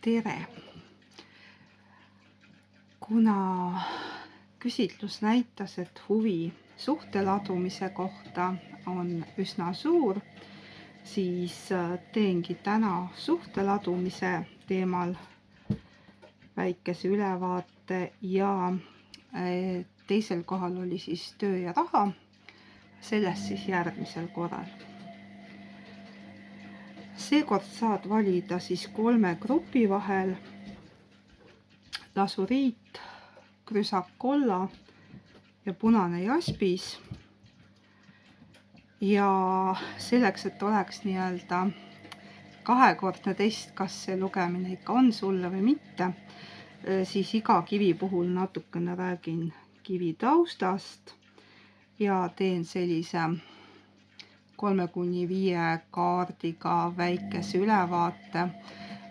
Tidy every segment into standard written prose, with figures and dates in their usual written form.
Tere! Kuna küsitlus näitas, et huvi suhteladumise kohta on üsna suur, siis teengi täna suhteladumise teemal väikese ülevaate ja teisel kohal oli siis töö ja raha, sellest siis järgmisel korral. Seekord saad valida siis 3 grupi vahel: lasuriit, krüsakolla ja punane jaspis. Ja selleks, et oleks nii-öelda kahekordne test, kas see lugemine ikka on sulle või mitte, siis iga kivi puhul natukene räägin kivi taustast ja teen sellise 3-5 kaardiga väikese ülevaate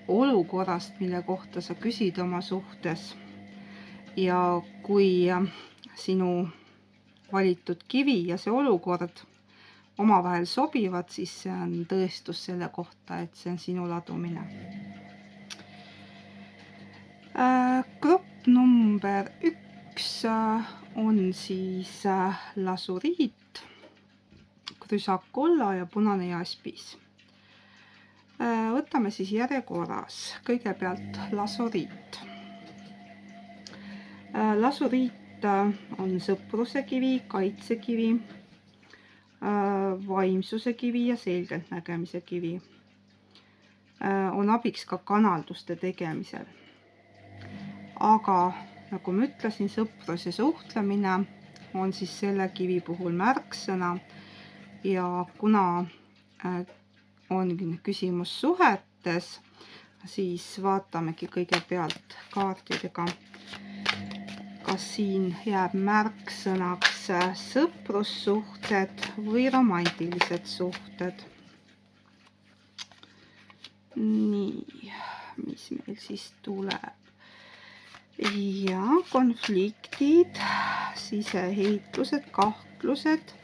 olukorrast, mille kohta sa küsid oma suhtes. Ja kui sinu valitud kivi ja see olukord omavahel sobivad, siis see on tõestus selle kohta, et see on sinu ladumine. Grupp number 1 on siis lasuriit, krüsakolla ja punane jaspis. Võtame siis järjekorras. Kõigepealt lasuriit. Lasuriit on sõpruse kivi, kaitsekivi, vaimsuse kivi ja selgeltnägemise kivi. On abiks ka kanalduste tegemisel. Aga nagu ma ütlesin, sõprus ja suhtlemine on siis selle kivi puhul märksõna. Ja kuna on küsimus suhetes, siis vaatamegi kõigepealt kaartidega, kas siin jääb märksõnaks sõprussuhted või romantilised suhted. Nii, mis meil siis tuleb? Ja konfliktid, siseheitlused, kahtlused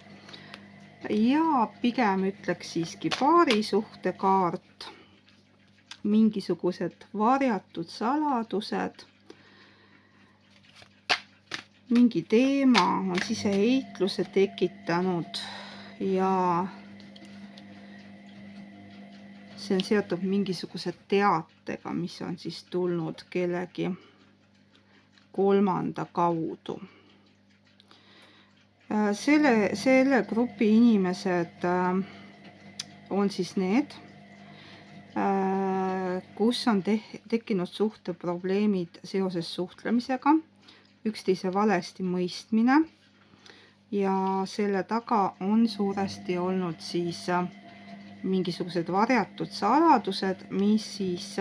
ja pigem ütleks siiski paarisuhte kaart, mingisugused varjatud saladused, mingi teema on siseheitluse tekitanud ja see on seotud mingisuguse teatega, mis on siis tulnud kellegi kolmanda kaudu. Selle grupi inimesed on siis need, kus on tekkinud suhteprobleemid seoses suhtlemisega, üksteise valesti mõistmine ja selle taga on suuresti olnud siis mingisugused varjatud saladused, mis siis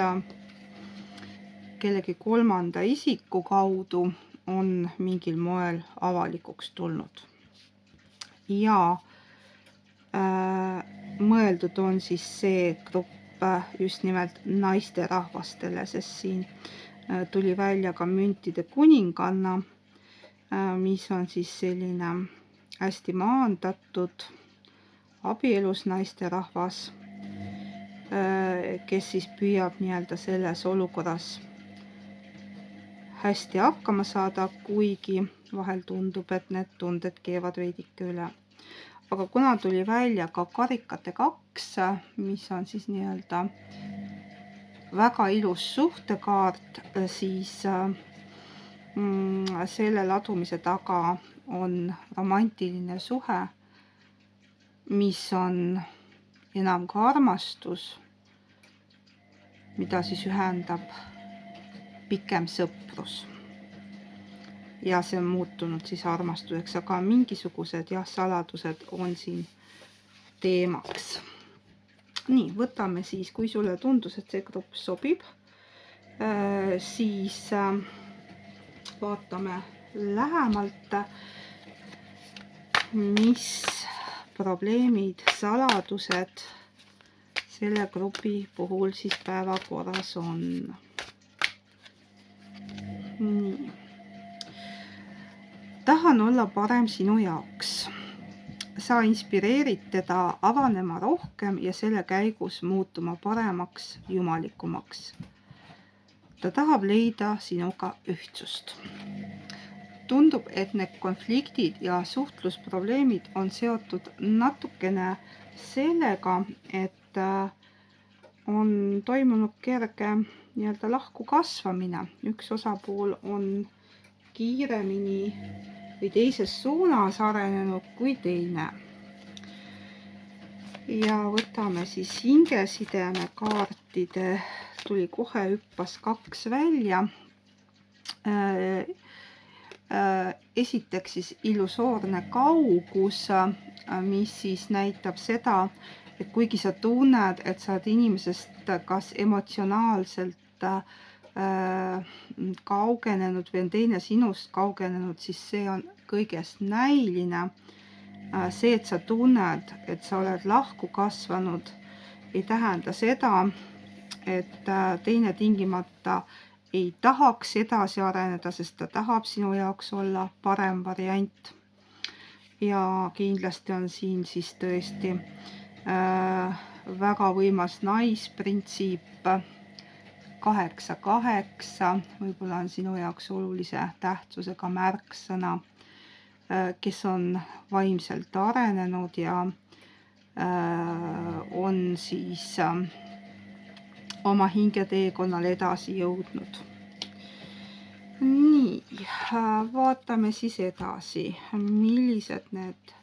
kellegi kolmanda isiku kaudu on mingil moel avalikuks tulnud. Ja mõeldud on siis see grupp just nimelt naisterahvastele, sest siin tuli välja ka müntide kuninganna, mis on siis selline hästi maandatud abielus naisterahvas, kes siis püüab nii-öelda selles olukorras hästi hakkama saada, kuigi vahel tundub, et need tunded keevad veidike üle. Aga kuna tuli välja ka karikate 2, mis on siis nii-öelda väga ilus suhtekaart, siis selle ladumise taga on romantiline suhe, mis on enam ka armastus, mida siis ühendab pikem sõprus. Ja see on muutunud siis armastuseks, aga mingisugused saladused on siin teemaks. Nii, võtame siis, kui sulle tundus, et see grupp sobib, siis vaatame lähemalt, mis probleemid, saladused selle grupi puhul siis päevakorras on. Nii. Tahan olla parem sinu jaoks. Sa inspireerid teda avanema rohkem ja selle käigus muutuma paremaks, jumalikumaks. ta tahab leida sinuga ühtsust. Tundub, et need konfliktid ja suhtlusprobleemid on seotud natukene sellega, et on toimunud kerge nii-öelda lahku kasvamine. Üks osapool on kiiremini või teises suunas arenenud kui teine. Ja võtame siis hingesideme kaartide, tuli kohe, hüppas 2 välja. Esiteks siis illusoorne kaugus, mis siis näitab seda, et kuigi sa tunned, et sa oled inimesest kas emotsionaalselt kaugenenud või on teine sinust kaugenenud, siis see on kõigest näiline. See, et sa tunned, et sa oled lahku kasvanud, ei tähenda seda, et teine tingimata ei tahaks edasi areneda, sest ta tahab sinu jaoks olla parem variant. Ja kindlasti on siin siis tõesti väga võimas naisprintsiip 8-8, võib-olla on sinu jaoks olulise tähtsusega märksõna, kes on vaimselt arenenud ja on siis oma hingeteekonnal edasi jõudnud. Nii, vaatame siis edasi, millised need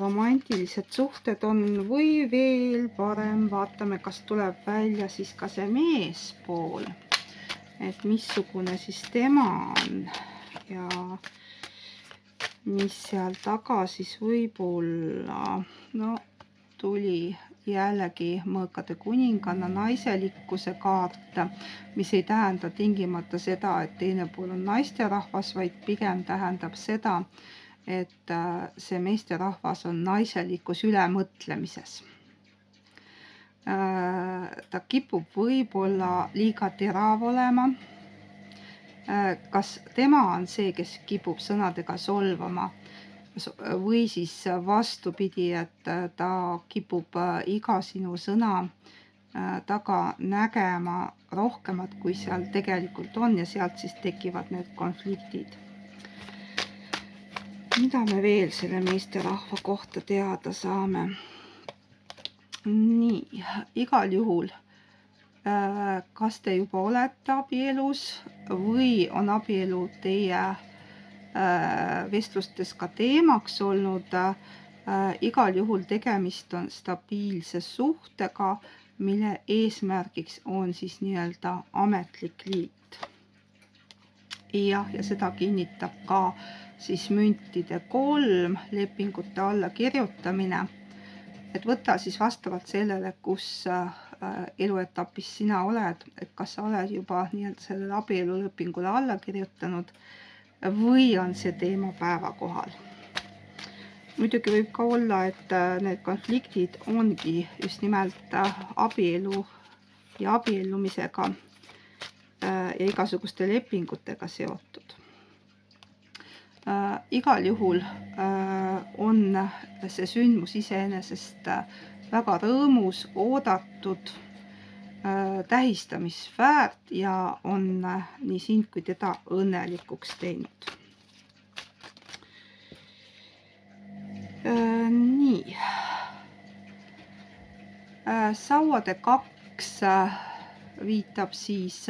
romantilised suhted on või veel parem, vaatame, kas tuleb välja siis ka see meespool, et missugune siis tema on ja mis seal taga siis võib olla. No tuli jällegi mõõkade kuninganna naiselikkuse kaart, mis ei tähenda tingimata seda, et teine pool on naisterahvas, vaid pigem tähendab seda, et see meesterahvas on naiselikus ülemõtlemises. Ta kipub võib-olla liiga terav olema. Kas tema on see, kes kipub sõnadega solvama või siis vastupidi, et ta kipub iga sinu sõna taga nägema rohkemat, kui seal tegelikult on ja sealt siis tekivad need konfliktid. Mida me veel selle meesterahva kohta teada saame? Nii, igal juhul, kas te juba olete abielus või on abielu teie vestlustes ka teemaks olnud, igal juhul tegemist on stabiilse suhtega, mille eesmärgiks on siis nii-öelda ametlik liit. Ja seda kinnitab ka siis müntide 3 lepingute alla kirjutamine, et võta siis vastavalt sellele, kus eluetapis sina oled, et kas sa oled juba nii-öelda sellele abielulepingule alla kirjutanud või on see teema päevakohal. Muidugi võib ka olla, et need konfliktid ongi just nimelt abielu ja abiellumisega ja igasuguste lepingutega seotud. Igal juhul on see sündmus iseenesest väga rõõmus, oodatud, tähistamisväärt ja on nii sind kui teda õnnelikuks teinud. Nii. Sauade 2 viitab siis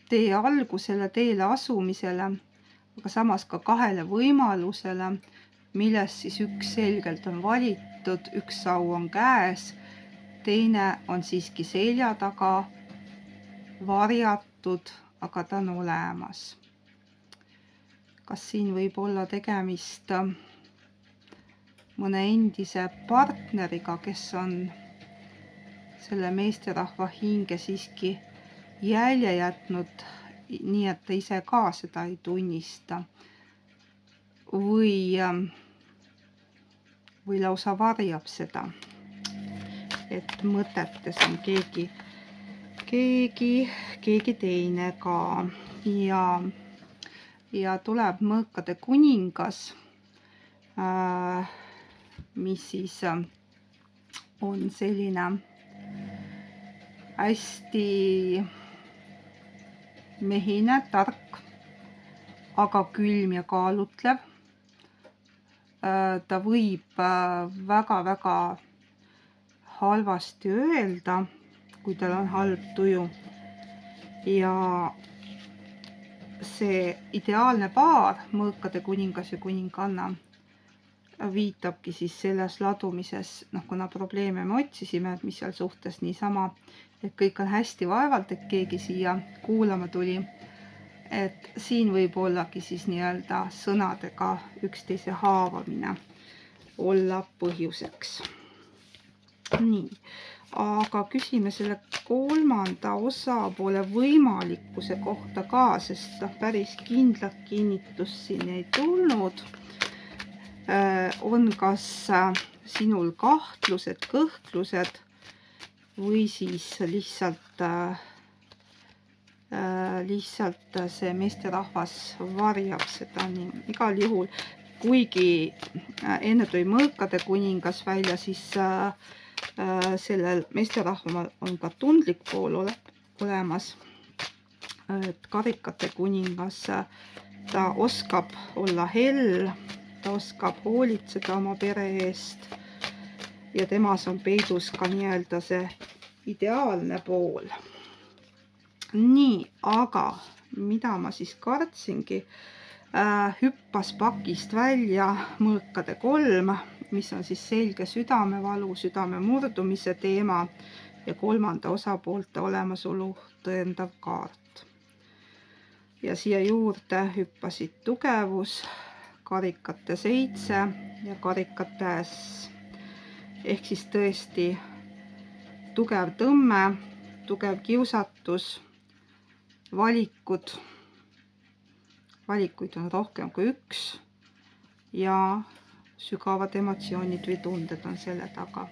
tee algusele, teele asumisele, aga samas ka 2 võimalusele, millest siis üks selgelt on valitud, üks sau on käes, teine on siiski selja taga, varjatud, aga ta on olemas. Kas siin võib olla tegemist mõne endise partneriga, kes on selle meesterahva hinge siiski jälje jätnud, nii et ta ise ka seda ei tunnista. Või lausa varjab seda. Et mõtetes on keegi teine ka ja tuleb mõõkade kuningas, mis siis on selline hästi mehine, tark, aga külm ja kaalutlev. Ta võib väga-väga halvasti öelda, kui tal on halb tuju. Ja see ideaalne paar, mõõkade kuningas ja kuninganna, viitabki siis selles ladumises, kuna probleeme me otsisime, et mis seal suhtes niisama, et kõik on hästi, vaevalt, et keegi siia kuulama tuli. Et siin võib ollagi siis nii-öelda sõnadega üksteise haavamine olla põhjuseks. Nii, aga küsime selle kolmanda osapoole võimalikkuse kohta ka, sest päris kindlat kinnitust siin ei tulnud. On kas sinul kahtlused, kõhklused või siis lihtsalt see meesterahvas varjab seda nii. Igal juhul, kuigi enne tuli mõõkade kuningas välja, siis sellel meesterahval on ka tundlik pool olemas. Et karikate kuningas, ta oskab olla hell, ta oskab hoolitseda oma pere eest ja temas on peidus ka nii-öelda see ideaalne pool. Nii, aga mida ma siis kartsingi, hüppas pakist välja mõõkade 3, mis on siis selge südamevalu, südame murdumise teema ja kolmanda osapoolte olemasolu tõendav kaart. Ja siia juurde hüppasid tugevus, karikate 7 ja karikate äss. Ehk siis tõesti tugev tõmme, tugev kiusatus, valikuid on rohkem kui üks ja sügavad emotsioonid või tunded on selle taga.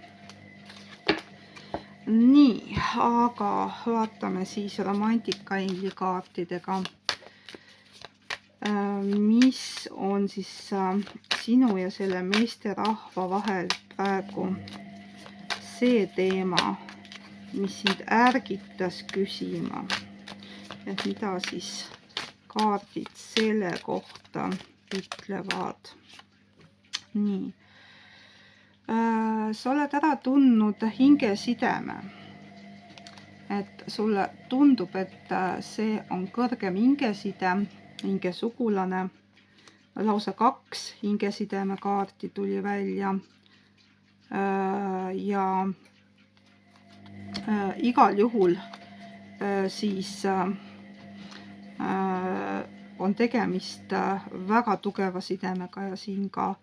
Nii, aga vaatame siis romantikaingli kaartidega. Mis on siis sinu ja selle meesterahva vahel praegu see teema, mis sind ärgitas küsima, et mida siis kaardid selle kohta ütlevad. Nii, sa oled ära tundnud hingesideme, et sulle tundub, et see on kõrgem hingeside, hingesugulane. Lausa 2 hingesideme kaarti tuli välja ja igal juhul siis on tegemist väga tugeva sidemega ja siin ka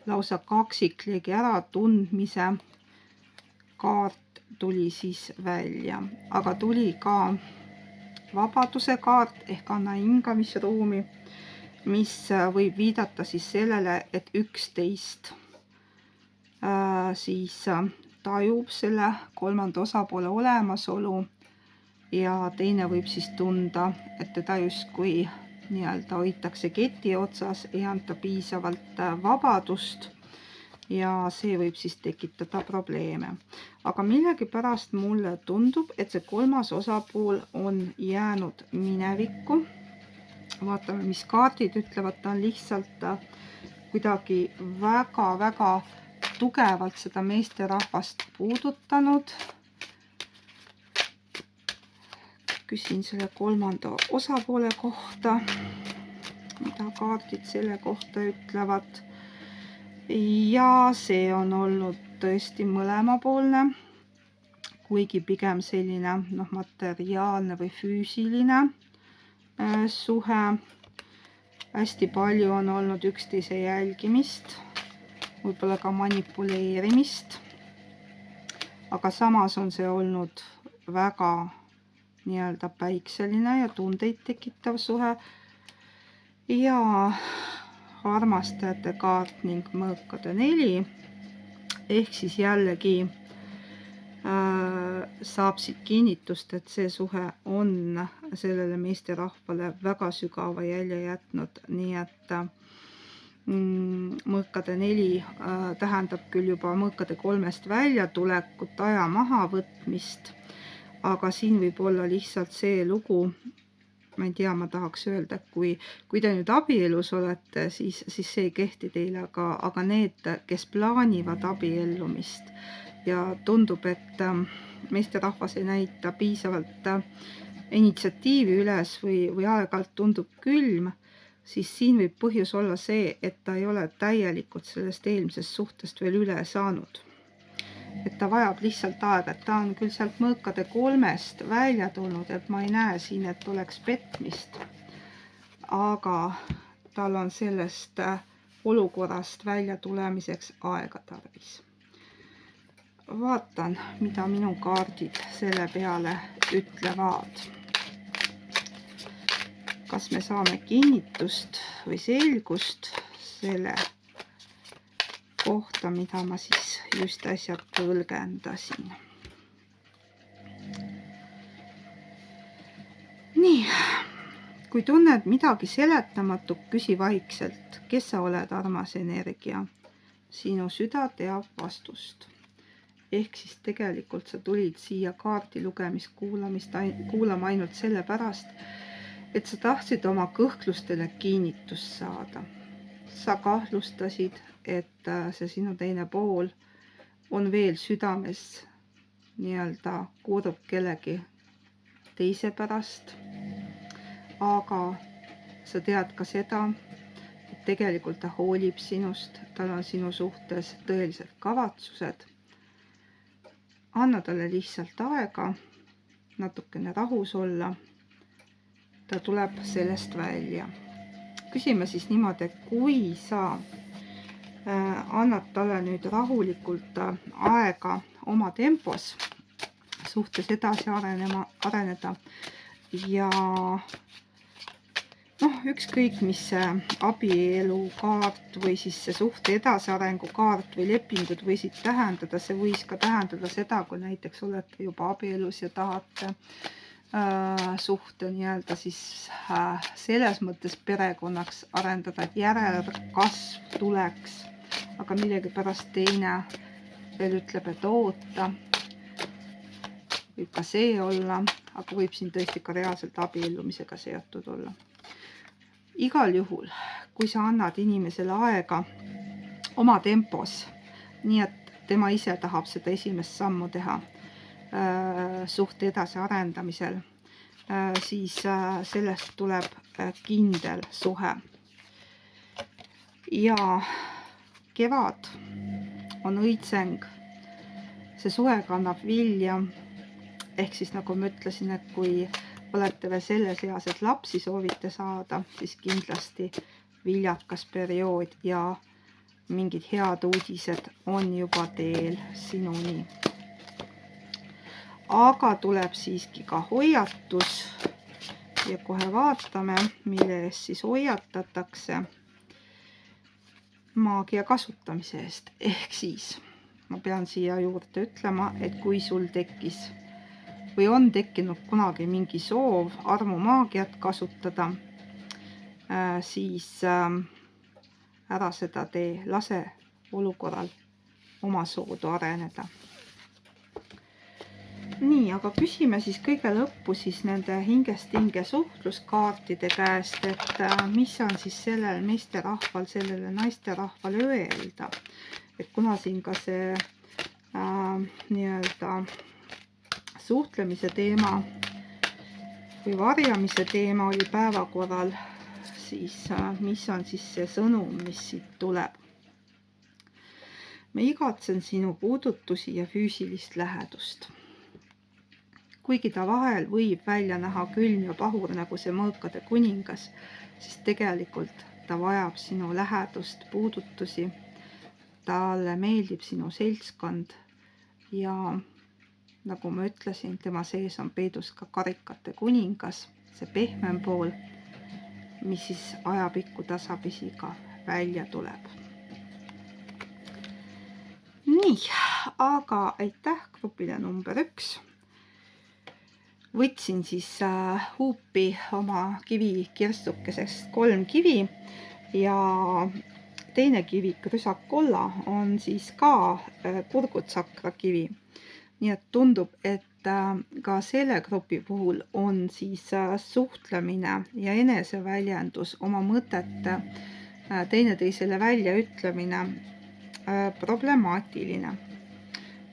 lausa kaksiklegi äratundmise kaart tuli siis välja, aga tuli ka vabaduse kaart ehk anna hingamisruumi, mis võib viidata siis sellele, et 11 siis tajub selle kolmanda osapoole olemasolu ja teine võib siis tunda, et teda justkui nii-öelda hoitakse keti otsas, ei anta piisavalt vabadust ja see võib siis tekitada probleeme. Aga millegipärast mulle tundub, et see kolmas osapool on jäänud minevikku. Vaatame, mis kaardid ütlevad, ta on lihtsalt kuidagi väga-väga tugevalt seda meesterahvast puudutanud. Küsin selle kolmanda osapoole kohta, mida kaardid selle kohta ütlevad. Ja see on olnud tõesti mõlemapoolne, kuigi pigem selline materiaalne või füüsiline suhe. Hästi palju on olnud üksteise jälgimist, võib-olla ka manipuleerimist, aga samas on see olnud väga nii-öelda päikseline ja tundeid tekitav suhe ja armastajate kaart ning mõõkade 4 ehk siis jällegi saab siit kinnitust, et see suhe on sellele meesterahvale väga sügava jälje jätnud, nii et mõõkade 4 tähendab küll juba mõõkade 3-st väljatulekut, aja mahavõtmist, aga siin võib olla lihtsalt see lugu, ma ei tea, ma tahaks öelda, et kui te nüüd abielus olete, siis see ei kehti teile, aga need, kes plaanivad abiellumist ja tundub, et meesterahvas ei näita piisavalt initsiatiivi üles või aeg-ajalt tundub külm, siis siin võib põhjus olla see, et ta ei ole täielikult sellest eelmisest suhtest veel üle saanud. Et ta vajab lihtsalt aega, et ta on küll sealt mõõkade 3-st välja tulnud, et ma ei näe siin, et oleks petmist, aga tal on sellest olukorrast välja tulemiseks aega tarvis. Vaatan, mida minu kaardid selle peale ütlevad. Kas me saame kinnitust või selgust selle kohta, mida ma siis just äsja tõlgendasin. Nii, kui tunned midagi seletamatut, küsi vaikselt, kes sa oled, armas energia. Sinu süda teab vastust. Ehk siis tegelikult sa tulid siia kaardi lugemist kuulama ainult sellepärast, et sa tahtsid oma kõhklustele kinnitust saada. Sa kahtlustasid, et see sinu teine pool on veel südames nii-öelda kurb kellegi teise pärast, aga sa tead ka seda, et tegelikult ta hoolib sinust, tal on sinu suhtes tõelised kavatsused. Anna talle lihtsalt aega, natukene rahus olla, ta tuleb sellest välja. Küsime siis niimoodi, et kui sa annad talle nüüd rahulikult aega oma tempos suhtes edasi areneda ja ükskõik, mis see abielu kaart või siis see suhte edasiarengu kaart või lepingud võisid tähendada, see võis ka tähendada seda, kui näiteks olete juba abielus ja tahate suhte nii-öelda siis selles mõttes perekonnaks arendada, et järelkasv tuleks, aga millegipärast teine veel ütleb, et oota. Võib ka see olla, aga võib siin tõesti ka reaalselt abiellumisega seotud olla. Igal juhul, kui sa annad inimesele aega oma tempos, nii et tema ise tahab seda esimest sammu teha, suhte edasi arendamisel, siis sellest tuleb kindel suhe. Ja kevad on õitseng, see suhe kannab vilja, ehk siis nagu ma ütlesin, et kui olete veel selles eas, et lapsi soovite saada, siis kindlasti viljakas periood ja mingid head uudised on juba teel sinuni. Aga tuleb siiski ka hoiatus ja kohe vaatame, mille eest siis hoiatatakse. Maagia kasutamise eest. Ehk siis ma pean siia juurde ütlema, et kui sul tekkis või on tekkinud kunagi mingi soov armumaagiat kasutada, siis ära seda tee, lase olukorral oma soodu areneda. Nii, aga küsime siis kõige lõppu siis nende hingest hinge suhtluskaartide käest, et mis on siis sellel meesterahval, sellele naisterahval öelda. Et kuna siin ka see nii-öelda suhtlemise teema või varjamise teema oli päevakorral, siis mis on siis see sõnum, mis siit tuleb? Ma igatsen sinu puudutusi ja füüsilist lähedust. Kuigi ta vahel võib välja näha külm ja pahur nagu see mõõkade kuningas, siis tegelikult ta vajab sinu lähedust, puudutusi. Talle meeldib sinu seltskond ja nagu ma ütlesin, tema sees on peidus ka karikate kuningas, see pehmem pool, mis siis ajapikku tasapisi ka välja tuleb. Nii, aga aitäh grupile number 1. Võtsin siis huupi oma kivikirstukesest 3 kivi ja teine kivi, krüsakolla, on siis ka kurgutsakra kivi. nii et tundub, et ka selle grupi puhul on siis suhtlemine ja eneseväljendus, oma mõtete teineteisele väljaütlemine problemaatiline.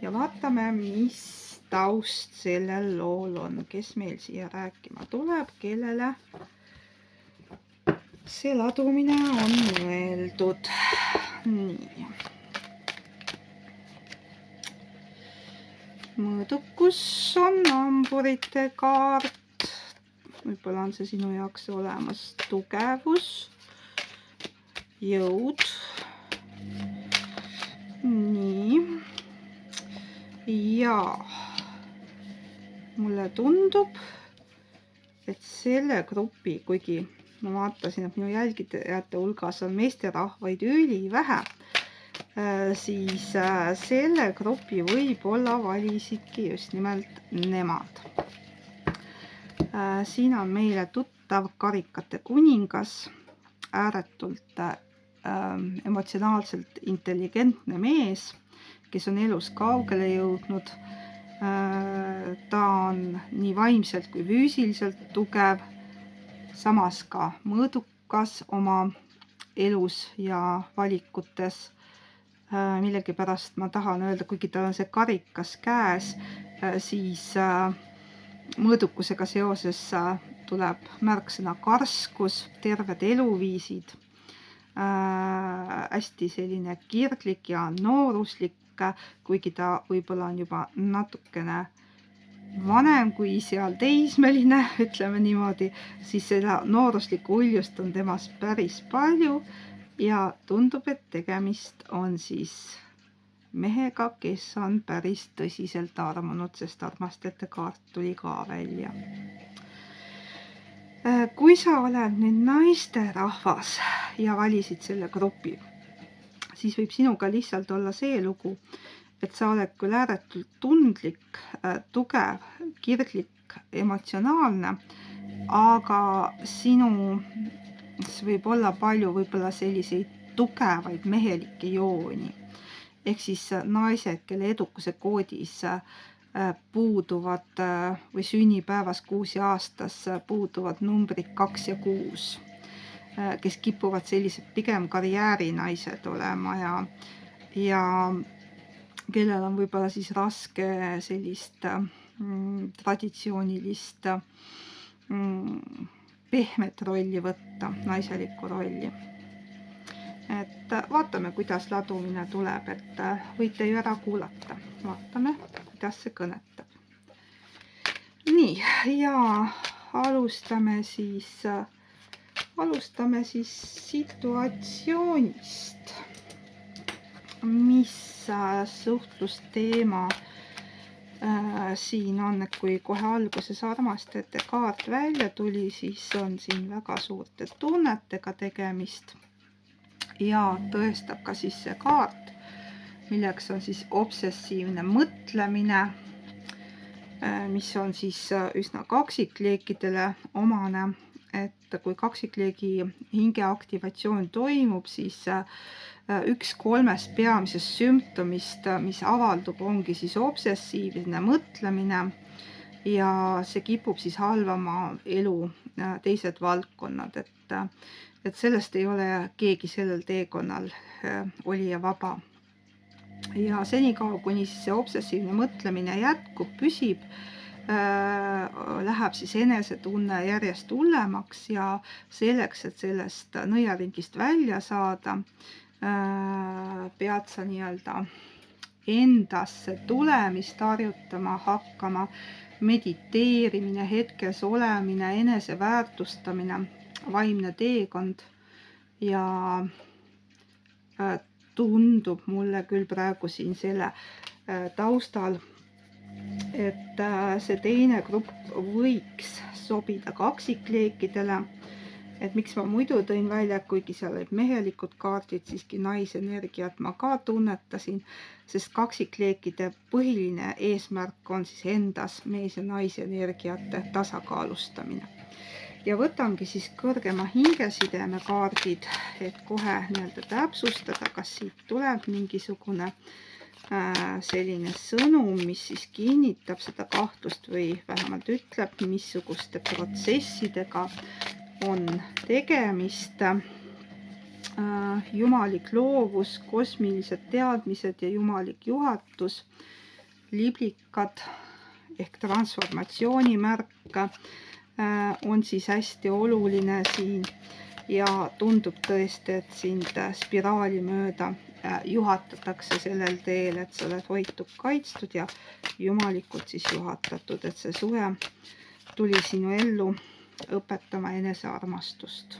Ja vaatame, mis taust sellel lool on, kes meil siia rääkima tuleb, kellele see ladumine on mõeldud. Nii. Mõõdukus on hamburite kaart. Võib-olla on see sinu jaoks olemas. Tugevus, jõud. Nii. Ja mulle tundub, et selle grupi, kuigi ma vaatasin, et minu jälgijate hulgas on meesterahvaid ülivähe, siis selle grupi võib-olla valisidki just nimelt nemad. Siin on meile tuttav karikate kuningas, ääretult emotsionaalselt intelligentne mees, kes on elus kaugele jõudnud. Ta on nii vaimselt kui füüsiliselt tugev, samas ka mõõdukas oma elus ja valikutes. Millegipärast ma tahan öelda, kuigi tal on see karikas käes, siis mõõdukusega seoses tuleb märksõna karskus, terved eluviisid, hästi selline kirglik ja nooruslik, kuigi ta võib-olla on juba natukene vanem kui seal teismeline, ütleme niimoodi, siis seda nooruslikku uljust on temas päris palju. Ja tundub, et tegemist on siis mehega, kes on päris tõsiselt armunud, sest armastajate kaart tuli ka välja. Kui sa oled nüüd naisterahvas ja valisid selle grupi, siis võib sinuga lihtsalt olla see lugu, et sa oled küll ääretult tundlik, tugev, kirglik, emotsionaalne, aga sinu võib olla palju selliseid tugevaid mehelikke jooni. Ehk siis naised, kelle edukuse koodis puuduvad või sünnipäevas, kuus ja aastas puuduvad numbrid 2 ja 6, kes kipuvad sellised pigem karjäärinaised olema ja kellel on võib-olla siis raske sellist traditsioonilist pehmet rolli võtta, naiselikku rolli. Et vaatame, kuidas ladumine tuleb, et võite ju ära kuulata. Vaatame, kuidas see kõnetab. Nii, ja alustame siis situatsioonist, mis suhtlusteema siin on, et kui kohe alguses armastajate kaart välja tuli, siis on siin väga suurte tunnetega tegemist ja tõestab ka siis see kaart, milleks on siis obsessiivne mõtlemine, mis on siis üsna kaksikleekidele omane, et kui kaksikleegi hingeaktivatsioon toimub, siis üks 3 peamisest sümptomist, mis avaldub, ongi siis obsessiivne mõtlemine ja see kipub siis halvama elu teised valdkonnad, et sellest ei ole keegi sellel teekonnal olija vaba. Ja senikaua, kuni siis see obsessiivne mõtlemine jätkub, püsib, läheb siis enesetunne järjest hullemaks ja selleks, et sellest nõiaringist välja saada, pead sa nii-öelda endasse tulemist harjutama hakkama, mediteerimine, hetkes olemine, eneseväärtustamine, vaimne teekond ja tundub mulle küll praegu siin selle taustal, et see teine grupp võiks sobida kaksikleekidele. Et miks ma muidu tõin välja, kuigi seal olid mehelikud kaardid, siiski naisenergiat ma ka tunnetasin, sest kaksikleekide põhiline eesmärk on siis endas mees- ja naisenergiate tasakaalustamine. Ja võtangi siis kõrgema hingesideme kaardid, et kohe nii-öelda täpsustada, kas siit tuleb mingisugune selline sõnum, mis siis kinnitab seda kahtlust või vähemalt ütleb, missuguste protsessidega on tegemist. Jumalik loovus, kosmilised teadmised ja jumalik juhatus, liblikad ehk transformatsiooni märk on siis hästi oluline siin ja tundub tõesti, et sind spiraali mööda juhatatakse sellel teel, et sa oled hoitud, kaitstud ja jumalikult siis juhatatud, et see suhe tuli sinu ellu õpetama enesearmastust.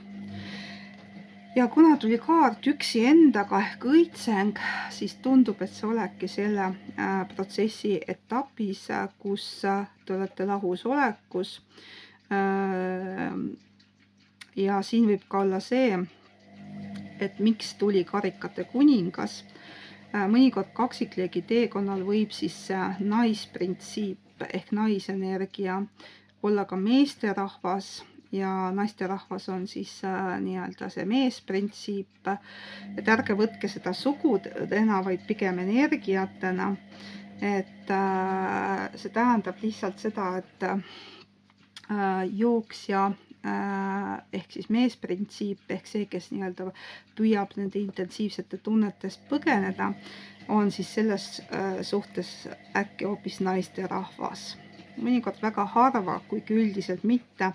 Ja kuna tuli kaart üksi endaga ehk õitseng, siis tundub, et sa oledki selle protsessi etapis, kus te olete lahusolekus. Ja siin võib ka olla see, et miks tuli karikate kuningas. Mõnikord kaksikleegi teekonnal võib siis naisprintsiip ehk naisenergia olla ka meesterahvas ja naisterahvas on siis nii-öelda see meesprintsiip. Et ärge võtke seda sugudena, vaid pigem energiatena. Et see tähendab lihtsalt seda, et jooksja ehk siis meesprintsiip ehk see, kes nii-öelda püüab nende intensiivsete tunnetest põgeneda, on siis selles suhtes äkki hoopis naisterahvas. Mõnikord väga harva, kuigi üldiselt mitte,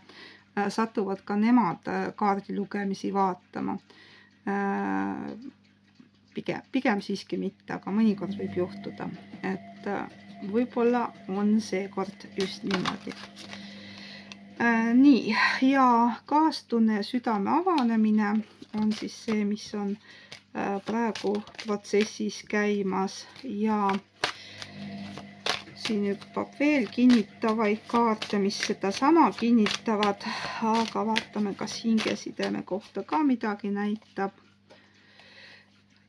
satuvad ka nemad kaardi lugemisi vaatama. Pigem siiski mitte, aga mõnikord võib juhtuda, et võib-olla on seekord just niimoodi. Nii, ja kaastunne ja südame avanemine on siis see, mis on praegu protsessis käimas ja siin hüppab veel kinnitavaid kaarte, mis seda sama kinnitavad, aga vaatame, kas hingesideme kohta ka midagi näitab.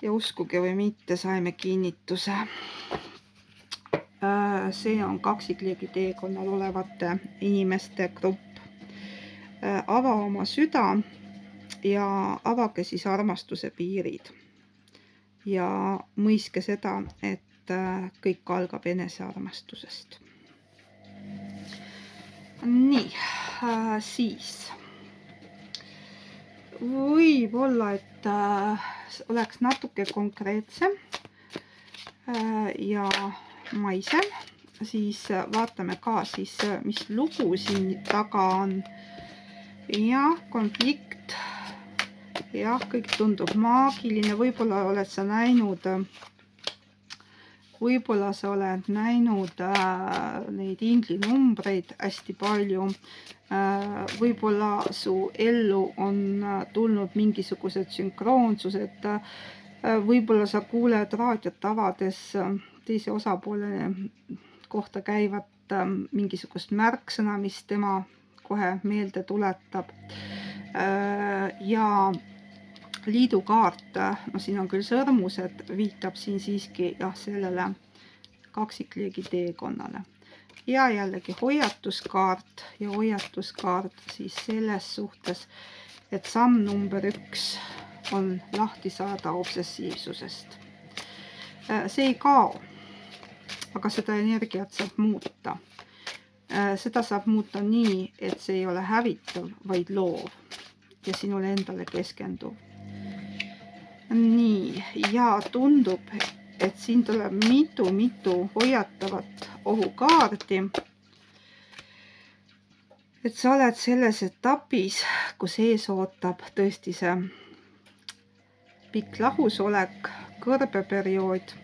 Ja uskuge või mitte, saime kinnituse. See on kaksikleegi teekonnal olevate inimeste grupp. Ava oma süda ja avage siis armastuse piirid. Ja mõiske seda, et kõik algab enesearmastusest. Nii, siis võib-olla, et oleks natuke konkreetsem ja maisem, siis vaatame ka siis, mis lugu siin taga on. Ja konflikt, jah, kõik tundub maagiline, võib-olla oled sa näinud neid inglinumbreid hästi palju. Võib-olla su ellu on tulnud mingisugused sünkroonsused. Võib-olla sa kuuled raadiot avades teise osapoole kohta käivat mingisugust märksõna, mis tema kohe meelde tuletab. Ja liidukaart, no siin on küll sõrmused, viitab siin siiski jah, sellele kaksikleegi teekonnale. Ja jällegi hoiatuskaart ja hoiatuskaart siis selles suhtes, et samm number 1 on lahti saada obsessiivsusest. See ei kao, aga seda energiat saab muuta. Seda saab muuta nii, et see ei ole hävitav, vaid loov ja sinule endale keskenduv. Nii, ja tundub, et siin tuleb mitu hoiatavat ohukaarti. Et sa oled selles etapis, kus ees ootab tõesti see pikk lahusolek, kõrbeperiood,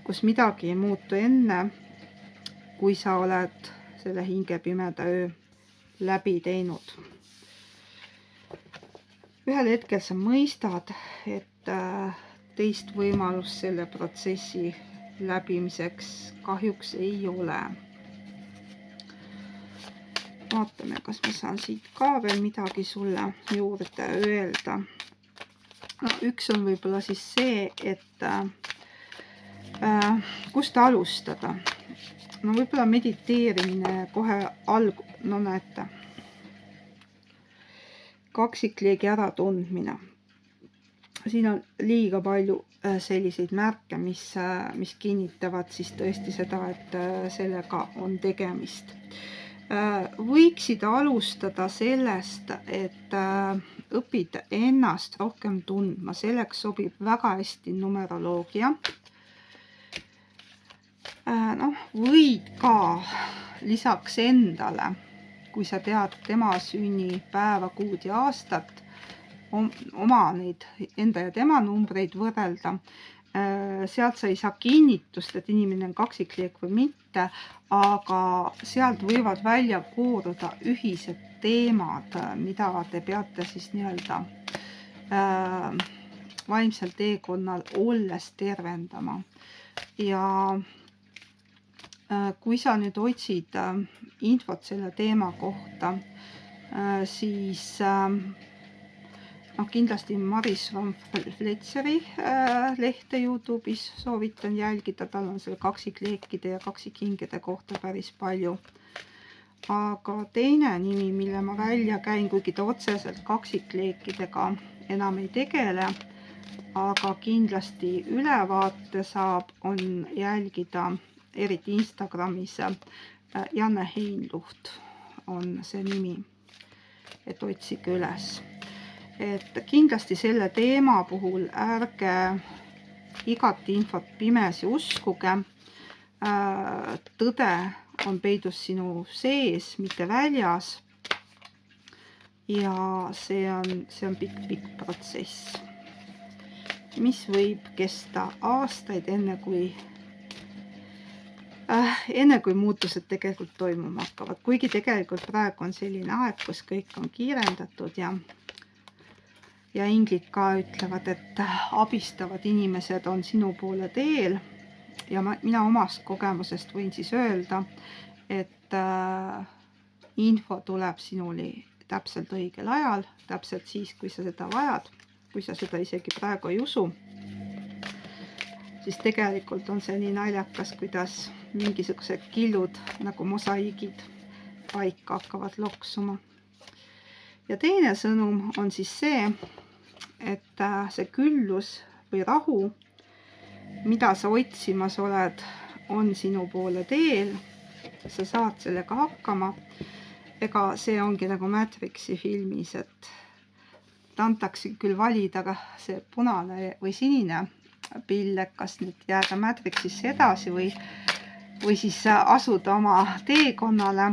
kus midagi ei muutu enne, kui sa oled selle hingepimeda öö läbi teinud. Ühel hetkel sa mõistad, et teist võimalust selle protsessi läbimiseks kahjuks ei ole. Vaatame, kas ma saan siit ka veel midagi sulle juurde öelda. No, üks on võib-olla siis see, et kust alustada. No võib-olla mediteerimine kohe no näete. Kaksikleegi äratundmine. siin on liiga palju selliseid märke, mis kinnitavad siis tõesti seda, et sellega on tegemist. Võiksid alustada sellest, et õpid ennast rohkem tundma, selleks sobib väga hästi numeroloogia. Võid ka lisaks endale, kui sa tead tema sünnipäeva, kuud ja aastat, oma neid enda ja tema numbreid võrrelda. Sealt sa ei saa kinnitust, et inimene on kaksikleek või mitte, aga sealt võivad välja kooruda ühised teemad, mida te peate siis nii-öelda vaimsel teekonnal olles tervendama. Ja kui sa nüüd otsid infot selle teema kohta, siis kindlasti Maris van Fletseri lehte YouTube'is soovitan jälgida, tal on seal kaksikleekide ja kaksikhingede kohta päris palju. Aga teine nimi, mille ma välja käin, kuigi ta otseselt kaksikleekidega enam ei tegele, aga kindlasti ülevaate saab, on jälgida eriti Instagramis Janne Heinluht on see nimi, et otsige üles. Et kindlasti selle teema puhul ärge igat infot pimesi uskuge. Tõde on peidus sinu sees, mitte väljas. Ja see on pikk protsess, mis võib kesta aastaid, enne kui muutused tegelikult toimuma hakkavad. Kuigi tegelikult praegu on selline aeg, kus kõik on kiirendatud ja inglid ka ütlevad, et abistavad inimesed on sinu poole teel. Ja mina omast kogemusest võin siis öelda, et info tuleb sinuli täpselt õigel ajal, täpselt siis, kui sa seda vajad. Kui sa seda isegi praegu ei usu, siis tegelikult on see nii naljakas, kuidas mingisugused killud nagu mosaiigid paika hakkavad loksuma. Ja teine sõnum on siis see, et see küllus või rahu, mida sa otsimas oled, on sinu poole teel. Sa saad sellega hakkama. Ega see ongi nagu Matrixi filmis, et antakse küll valida see punane või sinine pill, kas nüüd jääda Matrixisse edasi või siis asuda oma teekonnale.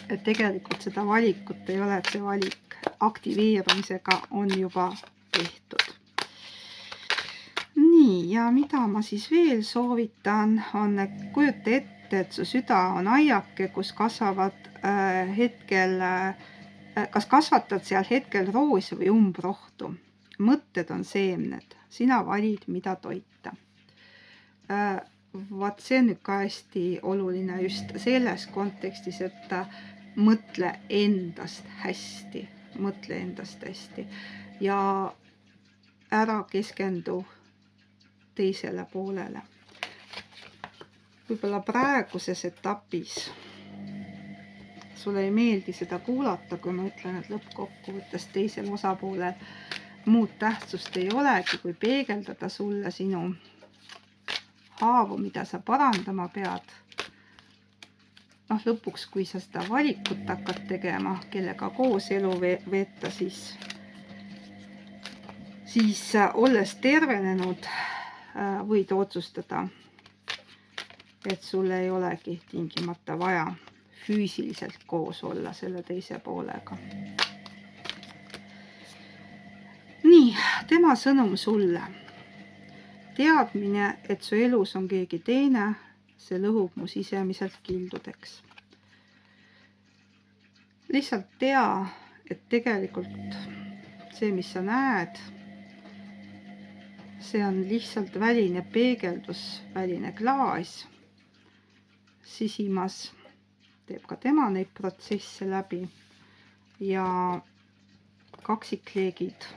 Et tegelikult seda valikut ei ole, et see valik aktiveerumisega on juba tehtud. Nii, ja mida ma siis veel soovitan, on, et kujuta ette, et su süda on aiake, kus kasvavad kas kasvatad seal hetkel roosi või umbrohtu. Mõtted on seemned, sina valid, mida toita. Vaat see on ka hästi oluline just selles kontekstis, et mõtle endast hästi ja ära keskendu teisele poolele. Võib-olla praeguses etapis sulle ei meeldi seda kuulata, kui ma ütlen, et lõppkokkuvõttes teisel osapoolel muud tähtsust ei olegi, kui peegeldada sulle sinu haavu, mida sa parandama pead. Lõpuks, kui sa seda valikut hakkad tegema, kellega koos elu veeta, siis olles tervenenud, võid otsustada, et sul ei olegi tingimata vaja füüsiliselt koos olla selle teise poolega. Nii, tema sõnum sulle. Teadmine, et su elus on keegi teine, see lõhub mu sisemiselt kildudeks. Lihtsalt tea, et tegelikult see, mis sa näed, see on lihtsalt väline peegeldus, väline klaas. Sisimas teeb ka tema neid protsesse läbi ja kaksikleegid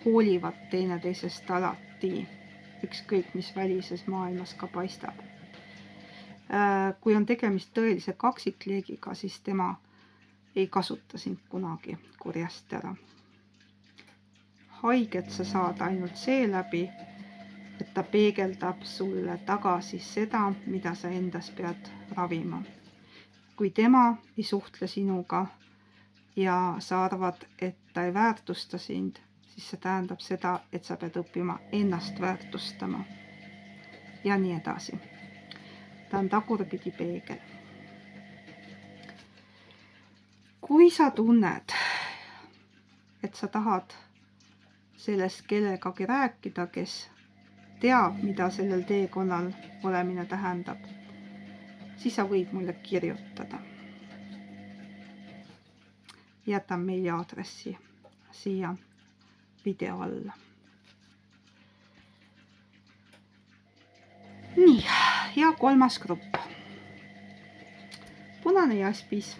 hoolivad teineteisest alati, ükskõik mis välises maailmas ka paistab. Kui on tegemist tõelise kaksikleegiga, siis tema ei kasuta sind kunagi kurjasti ära. haiget sa saad ainult seeläbi, et ta peegeldab sulle tagasi seda, mida sa endas pead ravima. Kui tema ei suhtle sinuga ja sa arvad, et ta ei väärtusta sind, siis see tähendab seda, et sa pead õppima ennast väärtustama. Ja nii edasi. Ta on tagurpidi peegel. Kui sa tunned, et sa tahad sellest kellegagi rääkida, kes teab, mida sellel teekonnal olemine tähendab, siis sa võid mulle kirjutada. Jätan meili aadressi siia video alla. Nii, ja 3. grupp. Punane jaspis,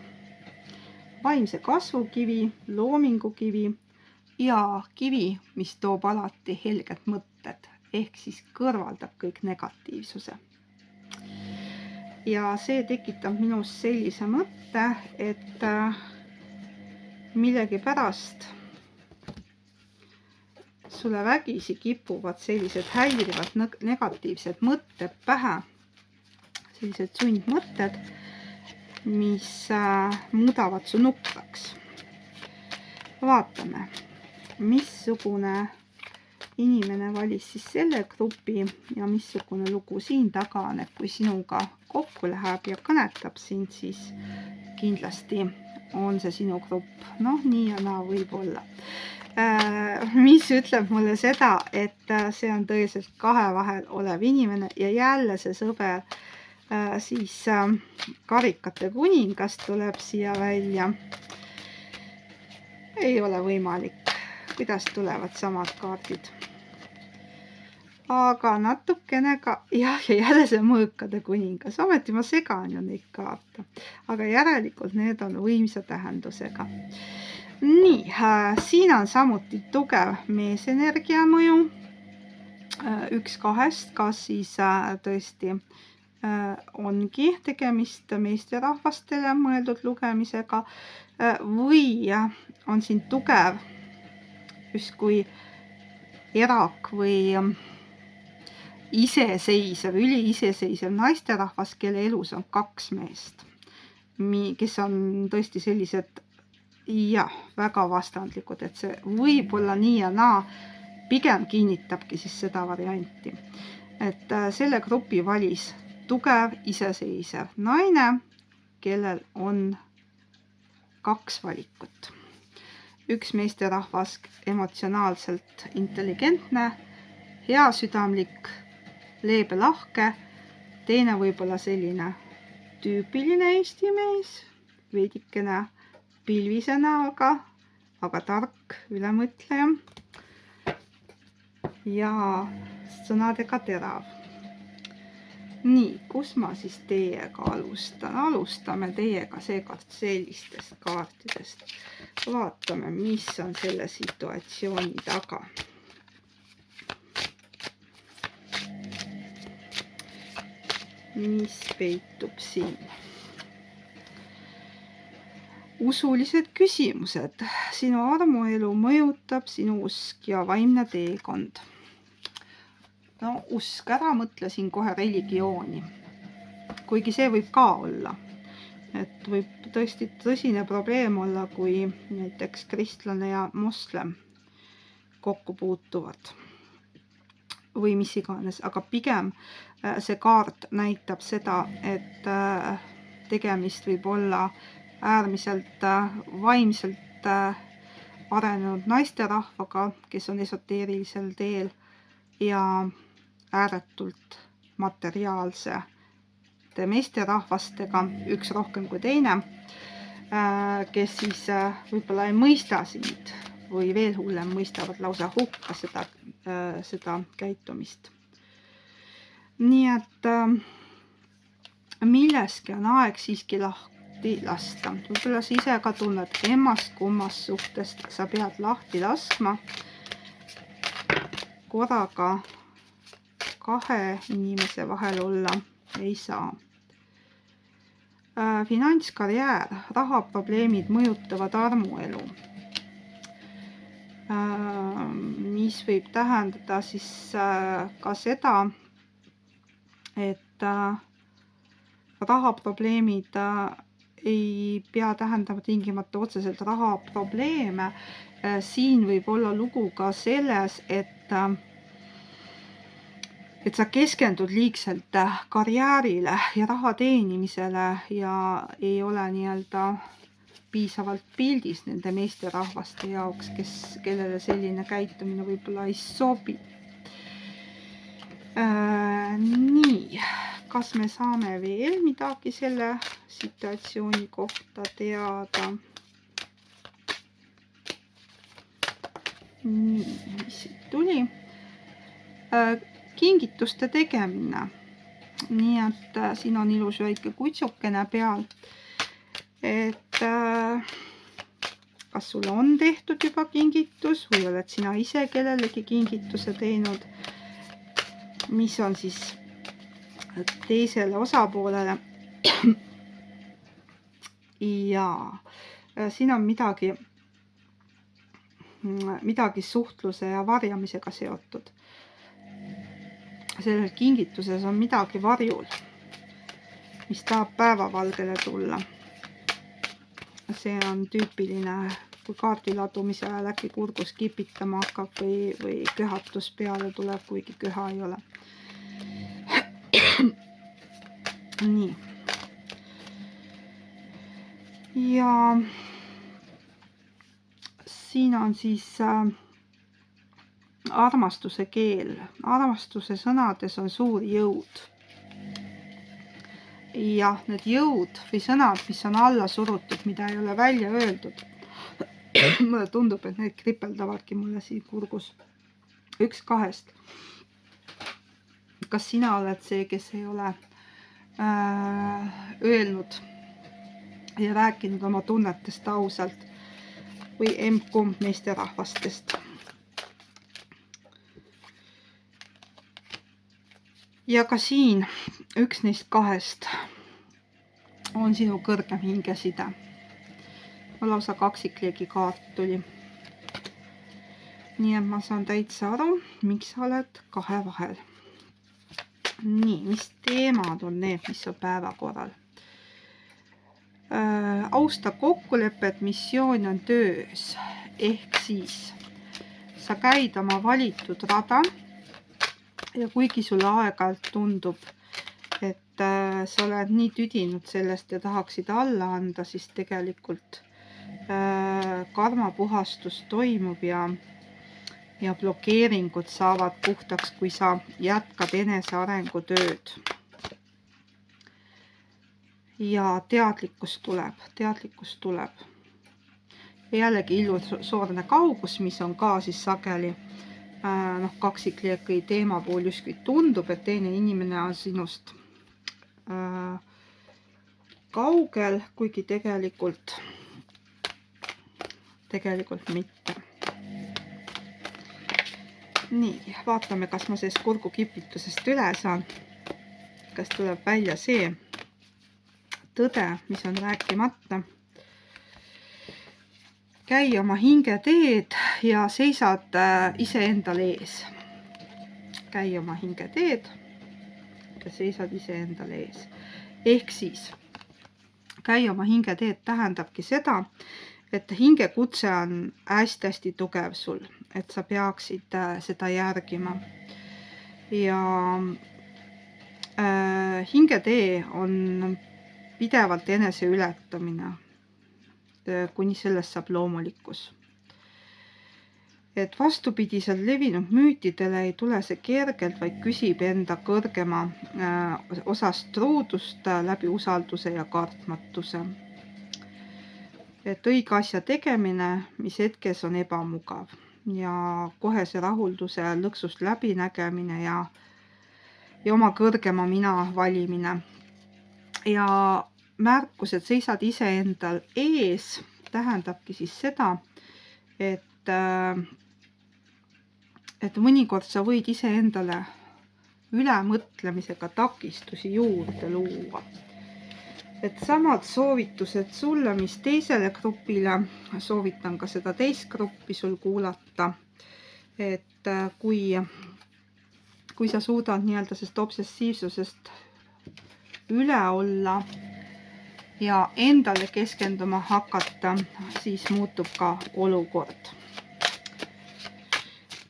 vaimse kasvu kivi, loomingu kivi ja kivi, mis toob alati helged mõtted, ehk siis kõrvaldab kõik negatiivsuse. Ja see tekitab minus sellise mõtte, et millegipärast sulle vägisi kipuvad sellised häirivad negatiivsed mõtted pähe, sellised sundmõtted, mis muudavad su nukraks. Vaatame, missugune inimene valis siis selle grupi ja missugune lugu siin taga on, et kui sinuga kokku läheb ja kõnetab sind, siis kindlasti on see sinu grupp. Noh, nii ja naa võib olla. Mis ütleb mulle seda, et see on tõeliselt kahe vahel olev inimene ja jälle see sõber siis karikate kuningas tuleb siia välja. Ei ole võimalik, kuidas tulevad samad kaardid. Aga natukene ka, ja jälle see mõõkade kuningas. Ometi ma segan ju neid kaarte. Aga järelikult need on võimsa tähendusega. Nii, siin on samuti tugev meesenergia mõju. 1-2, kas siis tõesti ongi tegemist meesterahvastele mõeldud lugemisega või on siin tugev justkui erak või iseseisev, üliiseseisev naisterahvas, kelle elus on 2 meest, kes on tõesti sellised väga vastandlikud, et see võib olla nii ja naa, pigem kinnitabki siis seda varianti. Et selle grupi valis tugev, iseseisev naine, kellel on 2 valikut. 1 meesterahvas emotsionaalselt intelligentne, heasüdamlik, leebe lahke, teine võib-olla selline tüüpiline Eesti mees, veidikene pilvise näoga, aga tark, ülemõtleja ja sõnadega terav. Nii, kus ma siis teiega alustan? Alustame teiega seekord sellistest kaartidest. Vaatame, mis on selle situatsiooni taga. Mis peitub siin? Usulised küsimused. Sinu armuelu mõjutab sinu usk ja vaimne teekond. No usk, ära mõtlesin kohe religiooni. Kuigi see võib ka olla. Et võib tõesti tõsine probleem olla, kui näiteks kristlane ja moslem kokku puutuvad. Või mis iganes, aga pigem see kaart näitab seda, et tegemist võib olla äärmiselt vaimselt arenenud naisterahvaga, kes on esoteerilisel teel ja ääretult materiaalsete meesterahvastega, üks rohkem kui teine, kes siis võib-olla ei mõista sind või veel hullem mõistavad lausa hukka seda käitumist. Nii et milleski on aeg siiski lahti lasta. Võib-olla sa ise ka tunned emmast kummast suhtest, sa pead lahti laskma. Korraga 2 inimese vahel olla ei saa. Finantskarjäär, rahaprobleemid mõjutavad armuelu. mis võib tähendada siis ka seda, et rahaprobleemid ei pea tähendama tingimata otseselt rahaprobleeme. Siin võib olla lugu ka selles, et sa keskendud liigselt karjäärile ja raha teenimisele ja ei ole nii-öelda piisavalt pildis nende meesterahvaste jaoks, kellele selline käitumine võib-olla ei sobi. Nii, kas me saame veel midagi selle situatsiooni kohta teada? Nii, mis siit tuli? Kingituste tegemine. Nii et siin on ilus väike kutsukene peal. Et kas sulle on tehtud juba kingitus või oled sina ise kellelegi kingituse teinud, mis on siis teisele osapoolele. Ja siin on midagi suhtluse ja varjamisega seotud. Sellel kingituses on midagi varjul, mis tahab päevavalgele tulla. See on tüüpiline, kui kaardiladumise ajal äkki kurgus kipitama hakkab või köhatus peale tuleb, kuigi köha ei ole. Nii. Ja siin on siis armastuse keel. Armastuse sõnades on suur jõud. Ja need jõud või sõnad, mis on alla surutud, mida ei ole välja öeldud. Mulle tundub, et need kripeldavadki mulle siin kurgus. Üks kahest. Kas sina oled see, kes ei ole öelnud ja rääkinud oma tunnetest ausalt või emb-kumb meesterahvastest? Ja ka siin üks neist kahest on sinu kõrgem hingeside. Lausa kaksikleegi kaart tuli. Nii et ma saan täitsa aru, miks sa oled kahe vahel. Nii, mis teemad on need, mis on päevakorral? Austa kokkulepet, missioon on töös. Ehk siis sa käid oma valitud rada. Ja kuigi sulle aeg-ajalt tundub, et sa oled nii tüdinud sellest ja tahaksid alla anda, siis tegelikult karmapuhastus toimub ja blokeeringud saavad puhtaks, kui sa jätkad enesearengutööd. Ja teadlikkus tuleb. Ja jällegi illusoorne kaugus, mis on ka siis sageli kaksikleeki teema puhul justkui tundub, et teine inimene on sinust kaugel, kuigi tegelikult mitte. Nii, vaatame, kas ma sellest kurgukipitusest üle saan. Kas tuleb välja see tõde, mis on rääkimata. Käi oma hingeteed ja seisad iseendal ees. Käi oma hingeteed ja seisad iseendal ees. Ehk siis, käi oma hingeteed tähendabki seda, et hingekutse on hästi tugev sul, et sa peaksid seda järgima. Ja hingetee on pidevalt enese ületamine. Kuni sellest saab loomulikkus. Et vastupidisel levinud müütidele ei tule see kergelt, vaid küsib enda kõrgema osast truudust läbi usalduse ja kartmatuse. Et õige asja tegemine, mis hetkes on ebamugav ja kohese rahulduse lõksust läbinägemine ja oma kõrgema mina valimine. Ja märkus, et seisad iseendal ees, tähendabki siis seda, et mõnikord sa võid iseendale ülemõtlemisega takistusi juurde luua. et samad soovitused sulle, mis teisele grupile, soovitan ka seda teist gruppi sul kuulata, et kui sa suudad nii-öelda sellest obsessiivsusest üle olla ja endale keskenduma hakata, siis muutub ka olukord.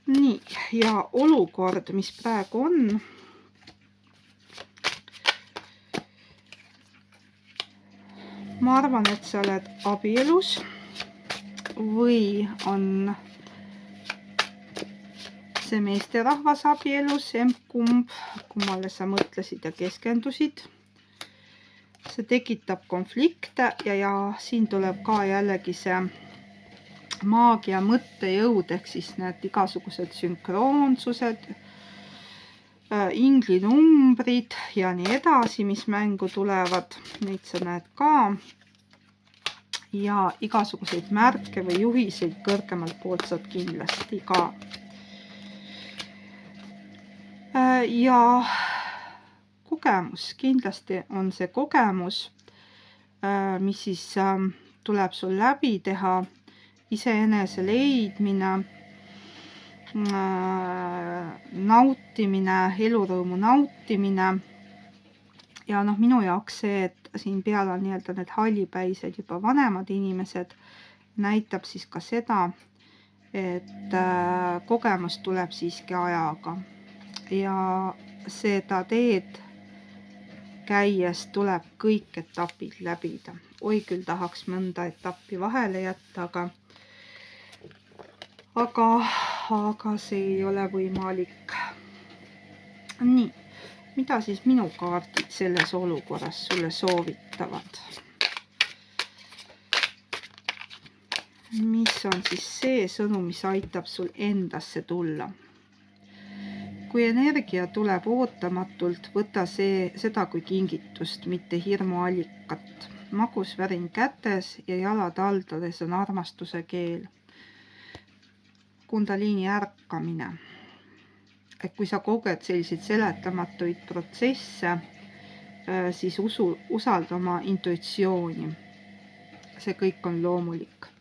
Nii, ja olukord, mis praegu on, ma arvan, et sa oled abielus või on see meesterahvas abielus, kummale sa mõtlesid ja keskendusid. See tekitab konflikte ja siin tuleb ka jällegi see maagia mõttejõud, ehk siis need igasugused sünkroonsused, inglinumbrid ja nii edasi, mis mängu tulevad, neid sa näed ka. Ja igasuguseid märke või juhiseid kõrgemalt poolt saad kindlasti ka. Ja kogemus, kindlasti on see kogemus, mis siis tuleb sul läbi teha, iseenese leidmine, nautimine, elurõõmu nautimine. Ja minu jaoks see, et siin peal on nii-öelda need hallipäised juba vanemad inimesed, näitab siis ka seda, et kogemus tuleb siiski ajaga. Ja seda teed käies tuleb kõik etapid läbida. Oi, küll tahaks mõnda etappi vahele jätta, aga see ei ole võimalik. Nii, mida siis minu kaardid selles olukorras sulle soovitavad? Mis on siis see sõnum, mis aitab sul endasse tulla? Kui energia tuleb ootamatult, võta seda kui kingitust, mitte hirmuallikat. Magus värin kätes ja jalad aldades on armastuse keel. Kundaliini ärkamine. Et kui sa koged selliseid seletamatuid protsesse, siis usalda oma intuitsiooni. See kõik on loomulik.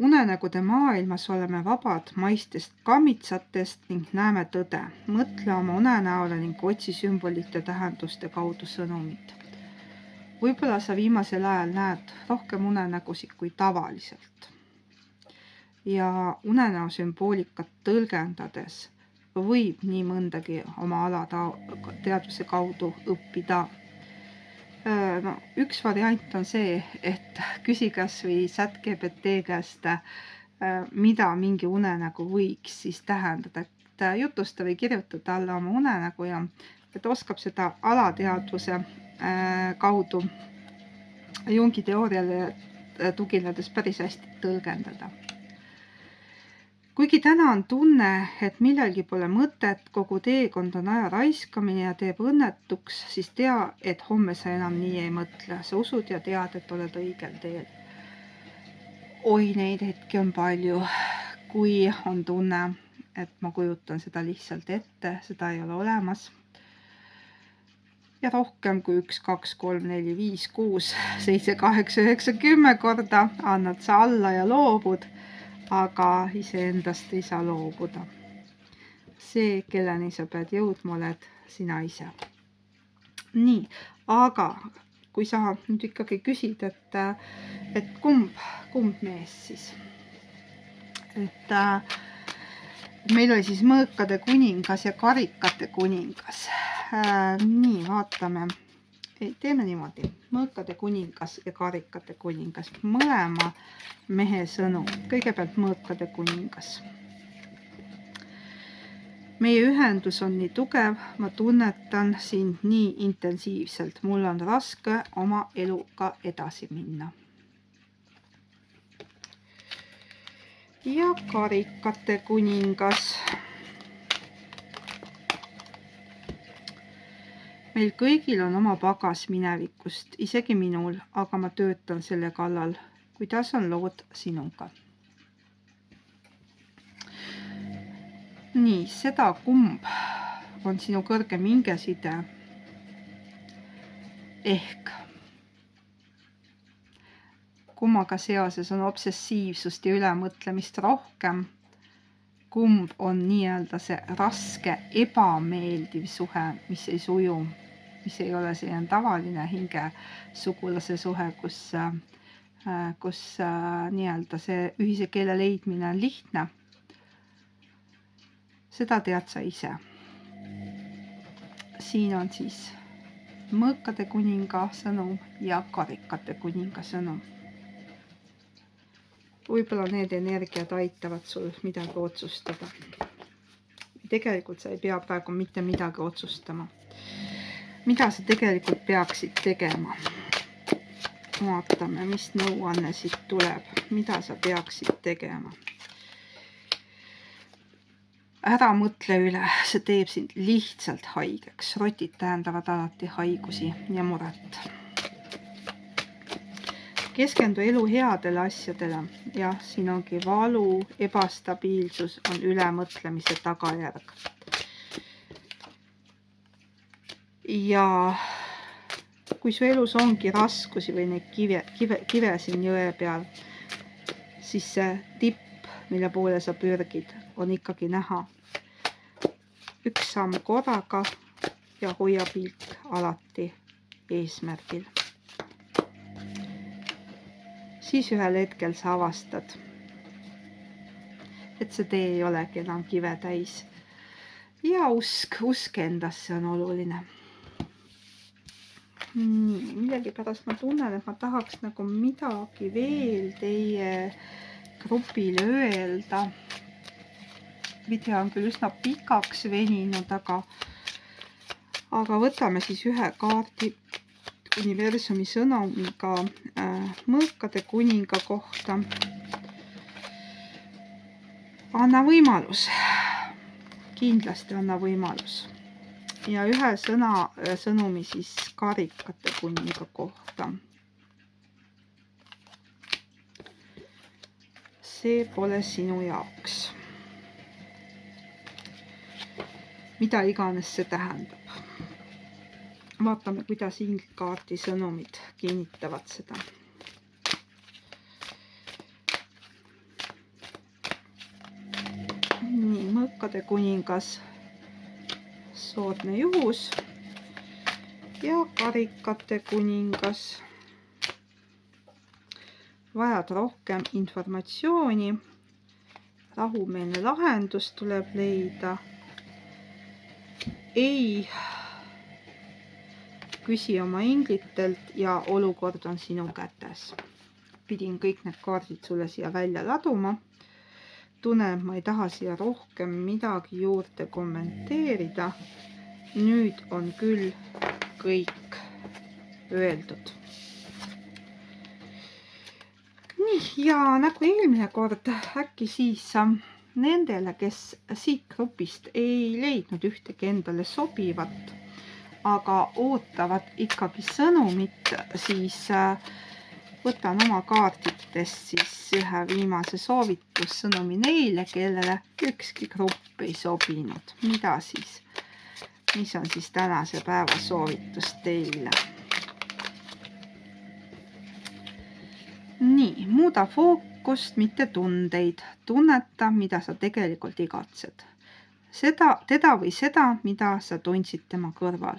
Unenägude maailmas oleme vabad maistest kammitsatest ning näeme tõde. Mõtle oma unenäole ning otsi sümbolite tähenduste kaudu sõnumid. Võib-olla sa viimasel ajal näed rohkem unenägusid kui tavaliselt. Ja unenäo sümboolikat tõlgendades võib nii mõndagi oma alateadvuse kaudu õppida. Üks variant on see, et küsi kas või ChatGPT käest, mida mingi unenägu võiks siis tähendada, et jutusta või kirjutada alla oma unenägu ja et oskab seda alateadvuse kaudu Jungi teooriale tuginedes päris hästi tõlgendada. Kuigi täna on tunne, et millelgi pole mõtet, kogu teekond on aja raiskamine ja teeb õnnetuks, siis tea, et homme sa enam nii ei mõtle. Sa usud ja tead, et oled õigel teel. Oi, neid hetki on palju, kui on tunne, et ma kujutan seda lihtsalt ette, seda ei ole olemas. Ja rohkem kui 1, 2, 3, 4, 5, 6, 7, 8, 9, 10 korda annad sa alla ja loobud. Aga iseendast ei saa loobuda. See, kelleni sa pead jõudma, oled sina ise. Nii, aga kui sa nüüd ikkagi küsid, et kumb mees siis? Et meil oli siis mõõkade kuningas ja karikate kuningas. Nii, vaatame. Teeme niimoodi. Mõõkade kuningas ja karikate kuningas. Mõlema mehe sõnum. Kõigepealt mõõkade kuningas. Meie ühendus on nii tugev, ma tunnetan sind nii intensiivselt. Mul on raske oma eluga edasi minna. Ja karikate kuningas. Meil kõigil on oma pagas minevikust, isegi minul, aga ma töötan selle kallal. Kuidas on lood sinuga? Nii, seda kumb on sinu kõrgem hingeside, ehk kummaga seoses on obsessiivsust ja ülemõtlemist rohkem, kumb on nii-öelda see raske ebameeldiv suhe, mis ei suju, mis ei ole selline tavaline hingesugulase suhe, kus nii-öelda see ühise keele leidmine on lihtne. Seda tead sa ise. Siin on siis mõõkade kuninga sõnum ja karikate kuninga sõnum. Võib-olla need energiad aitavad sul midagi otsustada. Tegelikult sa ei pea praegu mitte midagi otsustama. Mida sa tegelikult peaksid tegema? Vaatame, mis nõuanne siit tuleb. Mida sa peaksid tegema? Ära mõtle üle, see teeb sind lihtsalt haigeks. Rotid tähendavad alati haigusi ja muret. Keskendu elu headele asjadele ja siin ongi valu, ebastabiilsus on ülemõtlemise tagajärg. Ja kui su elus ongi raskusi või neid kive siin jõe peal, siis see tipp, mille poole sa pürgid, on ikkagi näha. Üks samm korraga ja hoia pilk alati eesmärgil. Siis ühel hetkel sa avastad, et see tee ei olegi enam kive täis. Ja usk endasse on oluline. Millegipärast ma tunnen, et ma tahaks nagu midagi veel teie grupile öelda. Video on küll üsna pikaks veninud, aga võtame siis ühe kaardi universumi sõnumiga mõõkade kuninga kohta. Anna võimalus. Kindlasti anna võimalus. Ja ühe sõnumi siis karikate kuninga kohta. See pole sinu jaoks. Mida iganes see tähendab. Vaatame, kuidas inglikaardi sõnumid kinnitavad seda. Nii, mõõkade kuningas, soodne juhus ja karikate kuningas. Vajad rohkem informatsiooni, rahumeelne lahendus tuleb leida. Ei küsi oma inglitelt ja olukord on sinu kätes. Pidin kõik need kaardid sulle siia välja laduma. Tunnen, et ma ei taha siia rohkem midagi juurde kommenteerida. Nüüd on küll kõik öeldud. Nii, ja nagu eelmine kord, äkki siis nendele, kes siit grupist ei leidnud ühtegi endale sobivat, aga ootavad ikkagi sõnumit, siis võtan oma kaartidest siis ühe viimase soovitussõnumi neile, kellele ükski grupp ei sobinud. Mida siis? Mis on siis tänase päeva soovitus teile? Nii, muuda fookust, mitte tundeid. Tunneta, mida sa tegelikult igatsed. Teda või seda, mida sa tundsid tema kõrval.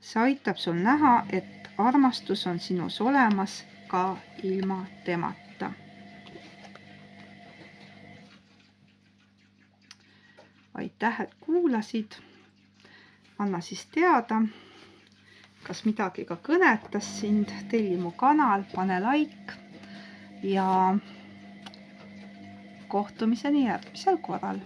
See aitab sul näha, et armastus on sinus olemas ka ilma temata. Aitäh, et kuulasid. Anna siis teada, kas midagi ka kõnetas sind. Telli mu kanal, pane like ja kohtumiseni järgmisel korral.